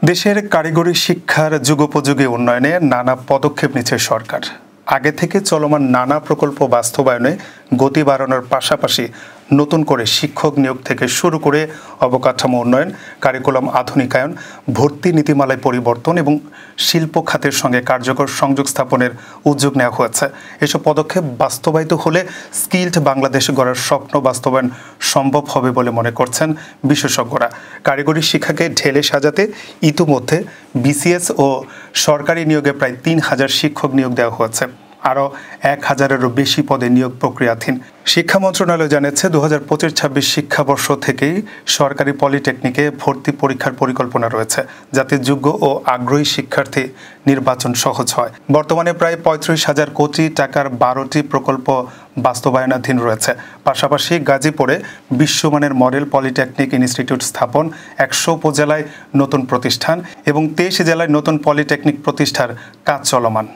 দেশের কারিগরি শিক্ষার যুগোপযোগী উন্নয়নে নানা পদক্ষেপ নিচ্ছে সরকার। আগে থেকে চলমান নানা প্রকল্প বাস্তবায়নে গতি বাড়ানোর পাশাপাশি নতুন করে শিক্ষক নিয়োগ থেকে শুরু করে অবকাঠামো উন্নয়ন, কারিকুলাম আধুনিকায়ন, ভর্তি নীতিমালায় পরিবর্তন এবং শিল্প খাতের সঙ্গে কার্যকর সংযোগ স্থাপনের উদ্যোগ নেওয়া হয়েছে। এসব পদক্ষেপ বাস্তবায়িত হলে স্কিলড বাংলাদেশ গড়ার স্বপ্ন বাস্তবায়ন সম্ভব হবে বলে মনে করছেন বিশেষজ্ঞরা। কারিগরি শিক্ষাকে ঢেলে সাজাতে ইতিমধ্যে বিসিএস ও সরকারি নিয়োগে প্রায় ৩,০০০ শিক্ষক নিয়োগ দেওয়া হয়েছে। আরও ১,০০০-এরও বেশি পদে নিয়োগ প্রক্রিয়াধীন। শিক্ষা মন্ত্রণালয় জানিয়েছে ২০২৫-২৬ শিক্ষাবর্ষ থেকেই সরকারি পলিটেকনিকে ভর্তি পরীক্ষার পরিকল্পনা রয়েছে, যাতে যোগ্য ও আগ্রহী শিক্ষার্থী নির্বাচন সহজ হয়। বর্তমানে প্রায় ৩৫,০০০ কোটি টাকার ১২টি প্রকল্প বাস্তবায়নাধীন রয়েছে। পাশাপাশি গাজীপুরে বিশ্বমানের মডেল পলিটেকনিক ইনস্টিটিউট স্থাপন, ১০০ উপজেলায় নতুন প্রতিষ্ঠান এবং ২৩ জেলায় নতুন পলিটেকনিক প্রতিষ্ঠার কাজ চলমান।